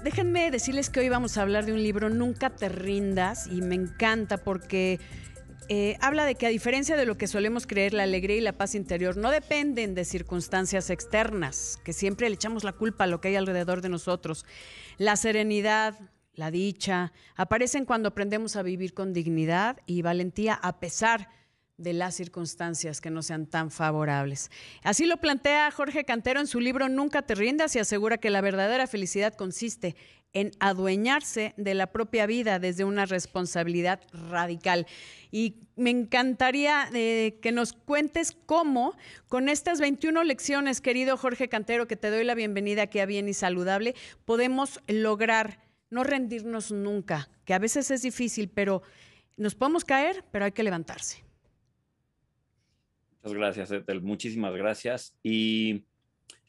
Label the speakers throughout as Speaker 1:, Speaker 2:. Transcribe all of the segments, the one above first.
Speaker 1: Déjenme decirles que hoy vamos a hablar de un libro, Nunca te rindas, y me encanta porque habla de que, a diferencia de lo que solemos creer, la alegría y la paz interior no dependen de circunstancias externas, que siempre le echamos la culpa a lo que hay alrededor de nosotros. La serenidad, la dicha, aparecen cuando aprendemos a vivir con dignidad y valentía a pesar de las circunstancias que no sean tan favorables. Así lo plantea Jorge Cantero en su libro Nunca te rindas, y asegura que la verdadera felicidad consiste en adueñarse de la propia vida desde una responsabilidad radical. Y me encantaría que nos cuentes cómo, con estas 21 lecciones, querido Jorge Cantero, que te doy la bienvenida aquí a Bien y Saludable, podemos lograr no rendirnos nunca, que a veces es difícil, pero nos podemos caer, pero hay que levantarse.
Speaker 2: Muchas gracias, Ethel. Muchísimas gracias. Y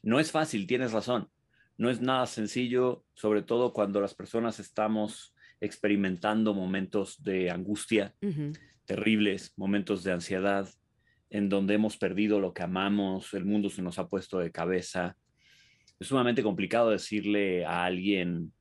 Speaker 2: no es fácil, tienes razón. No es nada sencillo, sobre todo cuando las personas estamos experimentando momentos de angustia terribles, momentos de ansiedad, en donde hemos perdido lo que amamos, el mundo se nos ha puesto de cabeza. Es sumamente complicado decirle a alguien,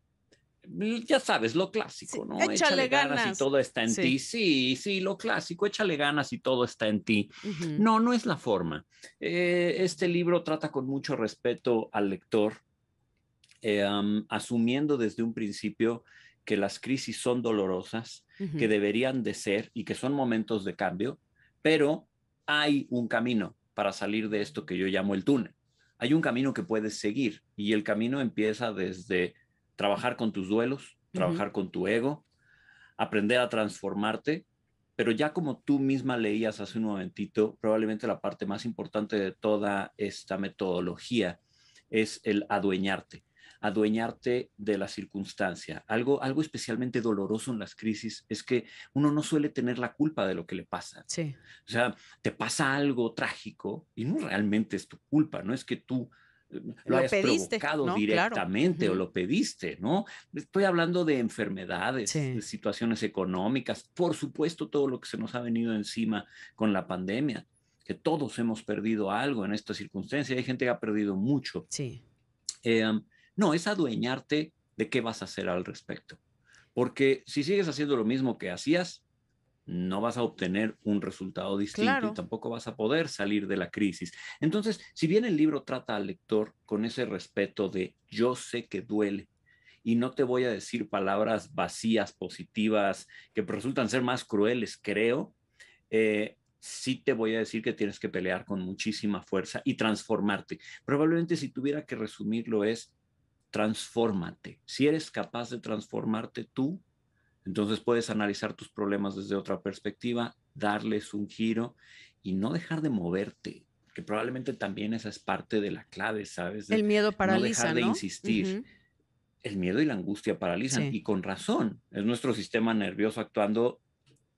Speaker 2: ya sabes, lo clásico,
Speaker 1: Sí,
Speaker 2: ¿no?
Speaker 1: échale
Speaker 2: Échale ganas y
Speaker 1: ganas.
Speaker 2: todo está en
Speaker 1: Sí.
Speaker 2: ti. Sí, lo clásico, échale ganas y todo está en ti.
Speaker 1: Uh-huh.
Speaker 2: No, no es la forma. Este libro trata con mucho respeto al lector, asumiendo desde un principio que las crisis son dolorosas,
Speaker 1: Uh-huh.
Speaker 2: que deberían de ser y que son momentos de cambio, pero hay un camino para salir de esto que yo llamo el túnel. Hay un camino que puedes seguir, y el camino empieza desde trabajar con tus duelos, trabajar con tu ego, aprender a transformarte, pero ya como tú misma leías hace un momentito, probablemente la parte más importante de toda esta metodología es el adueñarte de la circunstancia. Algo especialmente doloroso en las crisis es que uno no suele tener la culpa de lo que le pasa.
Speaker 1: Sí.
Speaker 2: O sea, te pasa algo trágico y no realmente es tu culpa, no es que tú lo hayas
Speaker 1: pediste,
Speaker 2: provocado
Speaker 1: ¿no? Claro.
Speaker 2: directamente o lo pediste, ¿no? Estoy hablando de enfermedades, de
Speaker 1: Sí.
Speaker 2: situaciones económicas, por supuesto todo lo que se nos ha venido encima con la pandemia, que todos hemos perdido algo en esta circunstancia, hay gente que ha perdido mucho.
Speaker 1: Sí.
Speaker 2: No, es adueñarte de qué vas a hacer al respecto. Porque si sigues haciendo lo mismo que hacías, no vas a obtener un resultado distinto y
Speaker 1: Claro.
Speaker 2: tampoco vas a poder salir de la crisis. Entonces, si bien el libro trata al lector con ese respeto de yo sé que duele y no te voy a decir palabras vacías, positivas, que resultan ser más crueles, creo, sí te voy a decir que tienes que pelear con muchísima fuerza y transformarte. Probablemente si tuviera que resumirlo es transfórmate. Si eres capaz de transformarte tú, entonces puedes analizar tus problemas desde otra perspectiva, darles un giro y no dejar de moverte, que probablemente también esa es parte de la clave, ¿sabes?
Speaker 1: El
Speaker 2: De
Speaker 1: miedo
Speaker 2: no
Speaker 1: paraliza,
Speaker 2: dejar de
Speaker 1: ¿no?
Speaker 2: insistir.
Speaker 1: Uh-huh.
Speaker 2: El miedo y la angustia paralizan,
Speaker 1: Sí.
Speaker 2: y con razón. Es nuestro sistema nervioso actuando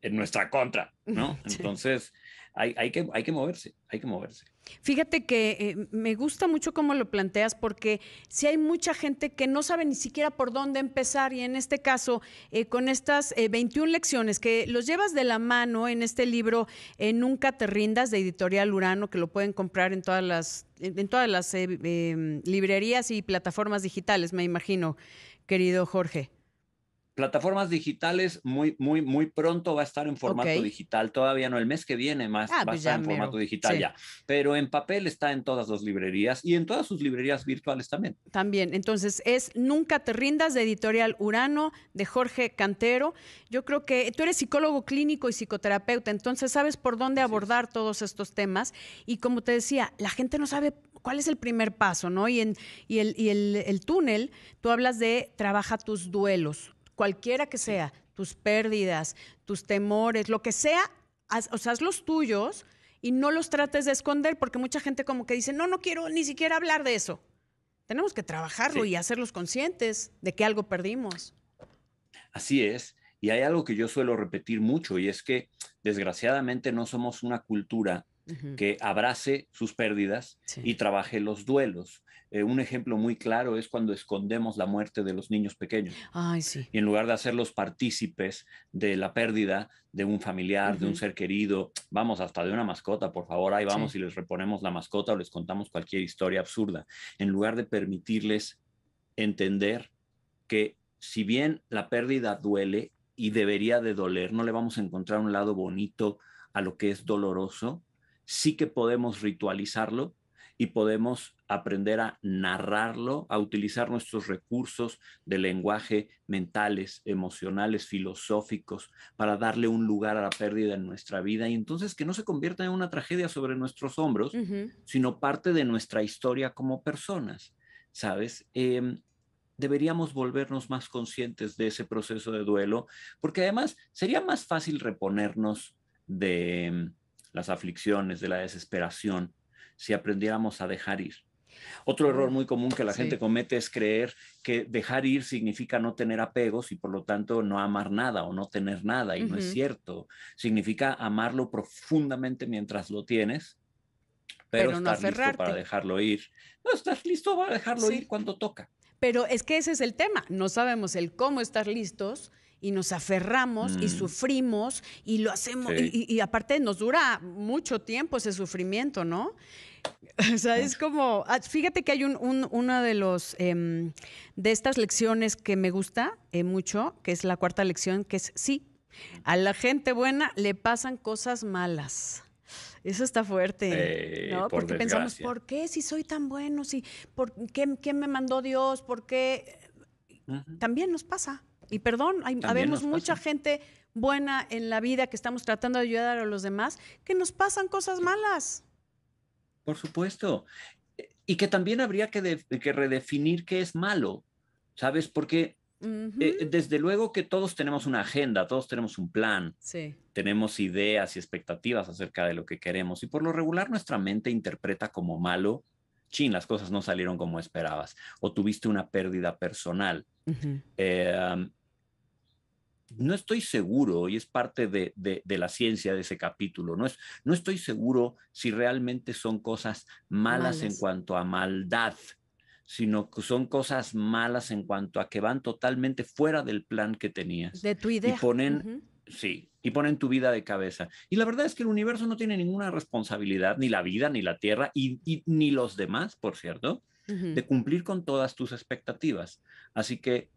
Speaker 2: en nuestra contra, ¿no?
Speaker 1: Sí.
Speaker 2: Entonces hay que moverse, hay que moverse.
Speaker 1: Fíjate que me gusta mucho cómo lo planteas, porque sí hay mucha gente que no sabe ni siquiera por dónde empezar, y en este caso, con estas 21 lecciones que los llevas de la mano en este libro, Nunca te rindas, de Editorial Urano, que lo pueden comprar en todas las librerías y plataformas digitales, me imagino, querido Jorge.
Speaker 2: Plataformas digitales, muy pronto va a estar en
Speaker 1: Ok.
Speaker 2: formato digital, todavía no, el mes que viene más va a
Speaker 1: Pues
Speaker 2: estar
Speaker 1: ya
Speaker 2: en
Speaker 1: mero.
Speaker 2: formato digital
Speaker 1: Sí.
Speaker 2: ya, pero en papel está en todas las librerías y en todas sus librerías virtuales también.
Speaker 1: También, entonces es Nunca te rindas, de Editorial Urano, de Jorge Cantero. Yo creo que tú eres psicólogo clínico y psicoterapeuta, entonces sabes por dónde abordar todos estos temas, y como te decía, la gente no sabe cuál es el primer paso, ¿no? Y el túnel, tú hablas de trabaja tus duelos, cualquiera que sea, tus pérdidas, tus temores, lo que sea, haz los tuyos y no los trates de esconder, porque mucha gente como que dice, no quiero ni siquiera hablar de eso. Tenemos que trabajarlo y hacerlos conscientes de que algo perdimos.
Speaker 2: Así es. Y hay algo que yo suelo repetir mucho, y es que desgraciadamente no somos una cultura que abrace sus pérdidas y trabaje los duelos. Un ejemplo muy claro es cuando escondemos la muerte de los niños pequeños.
Speaker 1: Ay, sí.
Speaker 2: Y en lugar de hacerlos partícipes de la pérdida de un familiar, de un ser querido, vamos, hasta de una mascota, por favor, ahí vamos y les reponemos la mascota o les contamos cualquier historia absurda. En lugar de permitirles entender que si bien la pérdida duele y debería de doler, no le vamos a encontrar un lado bonito a lo que es doloroso, sí que podemos ritualizarlo y podemos aprender a narrarlo, a utilizar nuestros recursos de lenguaje mentales, emocionales, filosóficos, para darle un lugar a la pérdida en nuestra vida y entonces que no se convierta en una tragedia sobre nuestros hombros, sino parte de nuestra historia como personas, ¿sabes? Deberíamos volvernos más conscientes de ese proceso de duelo, porque además sería más fácil reponernos de las aflicciones, de la desesperación, si aprendiéramos a dejar ir. Otro error muy común que la gente comete es creer que dejar ir significa no tener apegos y por lo tanto no amar nada o no tener nada, y no es cierto. Significa amarlo profundamente mientras lo tienes, pero
Speaker 1: no
Speaker 2: estar listo para dejarlo ir. No, estás listo para dejarlo ir cuando toca.
Speaker 1: Pero es que ese es el tema, no sabemos el cómo estar listos y nos aferramos y sufrimos y lo hacemos, y aparte nos dura mucho tiempo ese sufrimiento, ¿no? O sea, es como, fíjate que hay una de de estas lecciones que me gusta mucho, que es la cuarta lección, que es sí, a la gente buena le pasan cosas malas. Eso está fuerte, ¿no? Porque pensamos, ¿por qué si soy tan bueno? ¿Por qué me mandó Dios? ¿Por qué? También nos pasa. Y perdón, habemos mucha gente buena en la vida que estamos tratando de ayudar a los demás, que nos pasan cosas malas.
Speaker 2: Por supuesto. Y que también habría que redefinir qué es malo, ¿sabes? Porque desde luego que todos tenemos una agenda, todos tenemos un plan, tenemos ideas y expectativas acerca de lo que queremos y por lo regular nuestra mente interpreta como malo, las cosas no salieron como esperabas o tuviste una pérdida personal. No estoy seguro, y es parte de la ciencia de ese capítulo, no estoy seguro si realmente son cosas malas en cuanto a maldad, sino que son cosas malas en cuanto a que van totalmente fuera del plan que tenías.
Speaker 1: De tu idea.
Speaker 2: Y ponen, y ponen tu vida de cabeza. Y la verdad es que el universo no tiene ninguna responsabilidad, ni la vida, ni la tierra, y ni los demás, por cierto, de cumplir con todas tus expectativas. Así que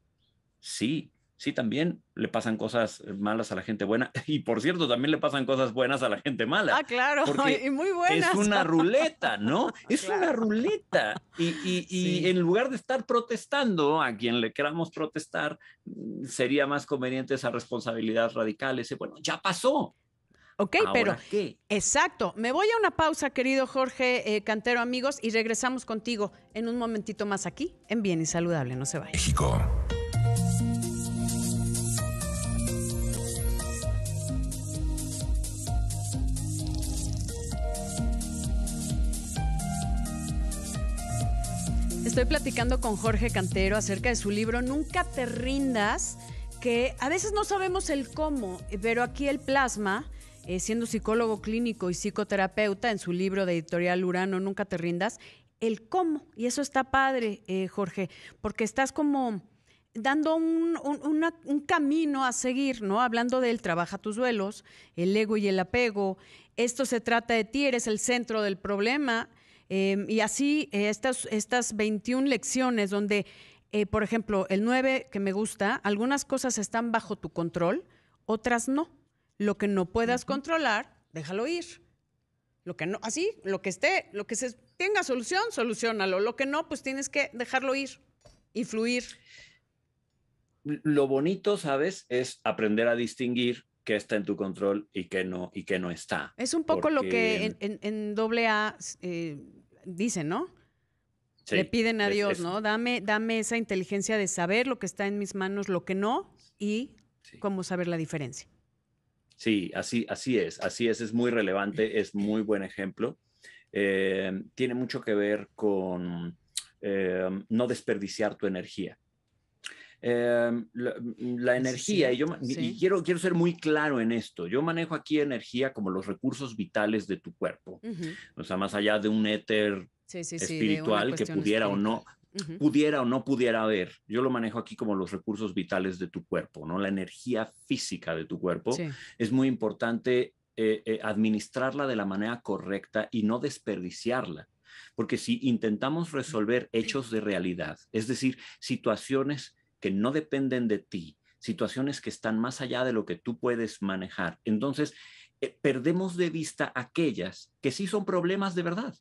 Speaker 2: sí, también le pasan cosas malas a la gente buena. Y por cierto, también le pasan cosas buenas a la gente mala.
Speaker 1: Ah, claro, y muy buenas.
Speaker 2: Es una ruleta, ¿no? Es una ruleta. Y en lugar de estar protestando a quien le queramos protestar, sería más conveniente esa responsabilidad radical, ese, bueno, ya pasó.
Speaker 1: Ok, pero ¿qué? Exacto. Me voy a una pausa, querido Jorge Cantero, amigos, y regresamos contigo en un momentito más aquí, en Bien y Saludable. No se vayan.
Speaker 3: México.
Speaker 1: Estoy platicando con Jorge Cantero acerca de su libro Nunca te rindas, que a veces no sabemos el cómo, pero aquí él plasma, siendo psicólogo clínico y psicoterapeuta, en su libro de editorial Urano, Nunca te rindas, el cómo. Y eso está padre, Jorge, porque estás como dando un camino a seguir, ¿no? Hablando del trabaja tus duelos, el ego y el apego. Esto se trata de ti, eres el centro del problema. Y así estas 21 lecciones donde, por ejemplo, el 9 que me gusta, algunas cosas están bajo tu control, otras no. Lo que no puedas controlar, déjalo ir. Lo que no, así, lo que tenga solución, soluciónalo. Lo que no, pues tienes que dejarlo ir y fluir.
Speaker 2: Lo bonito, ¿sabes?, es aprender a distinguir qué está en tu control y qué no está.
Speaker 1: Es un poco lo que en AA dicen, ¿no? Sí, le piden a Dios, ¿no? Dame esa inteligencia de saber lo que está en mis manos, lo que no, y cómo saber la diferencia.
Speaker 2: Sí, así es muy relevante, es muy buen ejemplo. Tiene mucho que ver con no desperdiciar tu energía. la energía, y quiero ser muy claro en esto. Yo manejo aquí energía como los recursos vitales de tu cuerpo. O sea, más allá de un éter espiritual que pudiera espiritual. Pudiera o no pudiera haber. Yo lo manejo aquí como los recursos vitales de tu cuerpo, ¿no? La energía física de tu cuerpo. Es muy importante administrarla de la manera correcta y no desperdiciarla. Porque si intentamos resolver hechos de realidad, es decir, situaciones que no dependen de ti, situaciones que están más allá de lo que tú puedes manejar, entonces perdemos de vista aquellas que sí son problemas de verdad,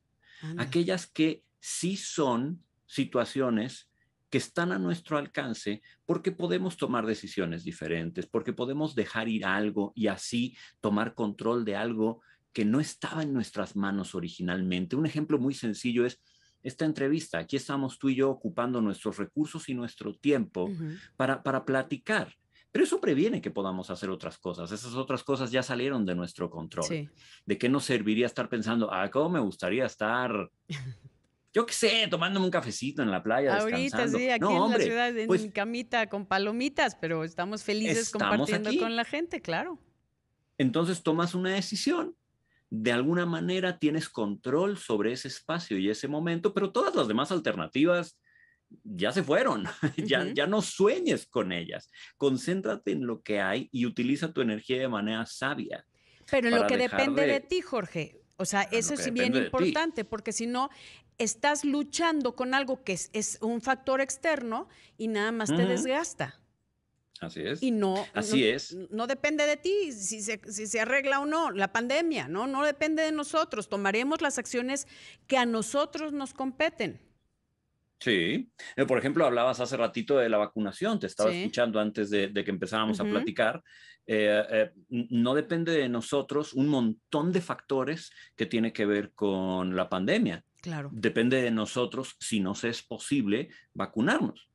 Speaker 2: aquellas que sí son situaciones que están a nuestro alcance porque podemos tomar decisiones diferentes, porque podemos dejar ir algo y así tomar control de algo que no estaba en nuestras manos originalmente. Un ejemplo muy sencillo es esta entrevista. Aquí estamos tú y yo ocupando nuestros recursos y nuestro tiempo para platicar. Pero eso previene que podamos hacer otras cosas. Esas otras cosas ya salieron de nuestro control. ¿De qué nos serviría estar pensando, cómo me gustaría estar... yo qué sé, tomándome un cafecito en la playa, descansando?
Speaker 1: Ahorita sí, aquí en la ciudad, en camita, con palomitas, pero estamos felices compartiendo con la gente, claro.
Speaker 2: Entonces tomas una decisión, de alguna manera tienes control sobre ese espacio y ese momento, pero todas las demás alternativas ya se fueron. Ya no sueñes con ellas. Concéntrate en lo que hay y utiliza tu energía de manera sabia.
Speaker 1: Pero en lo que depende de ti, Jorge. O sea, eso es bien importante, porque si no, estás luchando con algo que es un factor externo y nada más te desgasta.
Speaker 2: Así es.
Speaker 1: Y no depende de ti si se arregla o no la pandemia, no depende de nosotros. Tomaremos las acciones que a nosotros nos competen.
Speaker 2: Sí. Por ejemplo, hablabas hace ratito de la vacunación. Te estaba escuchando antes de que empezáramos a platicar. No depende de nosotros un montón de factores que tiene que ver con la pandemia.
Speaker 1: Claro.
Speaker 2: Depende de nosotros si nos es posible vacunarnos.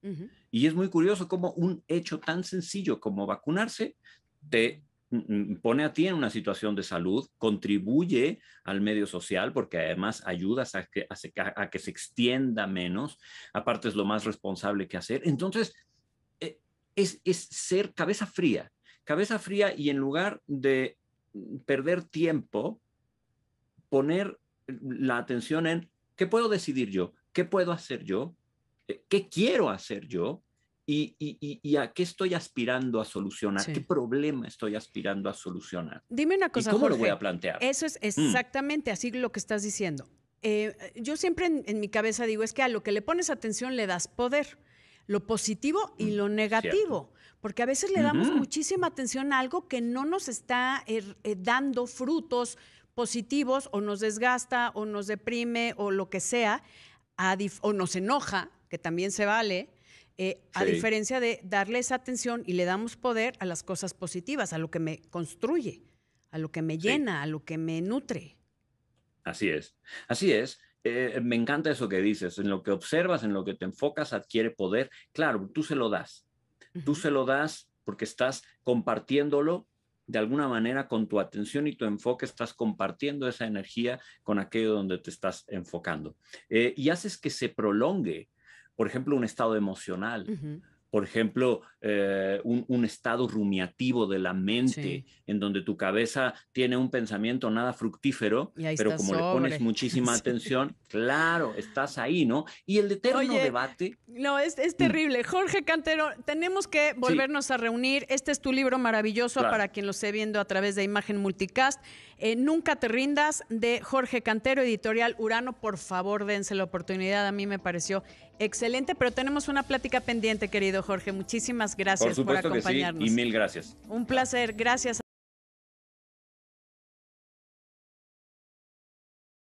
Speaker 2: Y es muy curioso cómo un hecho tan sencillo como vacunarse te pone a ti en una situación de salud, contribuye al medio social porque además ayudas a que se extienda menos, aparte es lo más responsable que hacer. Entonces, es ser cabeza fría y en lugar de perder tiempo, poner la atención en ¿qué puedo decidir yo? ¿Qué puedo hacer yo? ¿Qué quiero hacer yo? ¿Y a qué estoy aspirando a solucionar? ¿Qué problema estoy aspirando a solucionar?
Speaker 1: Dime una cosa,
Speaker 2: ¿Y cómo
Speaker 1: Jorge,
Speaker 2: lo voy a plantear?
Speaker 1: Eso es exactamente así lo que estás diciendo. Yo siempre en mi cabeza digo, es que a lo que le pones atención le das poder, lo positivo y lo negativo. Cierto. Porque a veces le damos muchísima atención a algo que no nos está dando frutos positivos, o nos desgasta, o nos deprime, o lo que sea, o nos enoja, que también se vale, a diferencia de darle esa atención y le damos poder a las cosas positivas, a lo que me construye, a lo que me llena, a lo que me nutre.
Speaker 2: Así es, así es. Me encanta eso que dices, en lo que observas, en lo que te enfocas, adquiere poder. Claro, tú se lo das. Tú se lo das porque estás compartiéndolo de alguna manera con tu atención y tu enfoque, estás compartiendo esa energía con aquello donde te estás enfocando. Y haces que se prolongue, por ejemplo, un estado emocional. Por ejemplo, un estado rumiativo de la mente, en donde tu cabeza tiene un pensamiento nada fructífero, pero como le pones muchísima atención, claro, estás ahí, ¿no? Y el eterno debate...
Speaker 1: No, es terrible. Jorge Cantero, tenemos que volvernos a reunir. Este es tu libro maravilloso, para quien lo esté viendo a través de Imagen Multicast. Nunca te rindas, de Jorge Cantero, editorial Urano. Por favor, dense la oportunidad. A mí me pareció excelente, pero tenemos una plática pendiente, querido Jorge. Muchísimas gracias por acompañarnos.
Speaker 2: Que sí, y mil gracias.
Speaker 1: Un placer, gracias.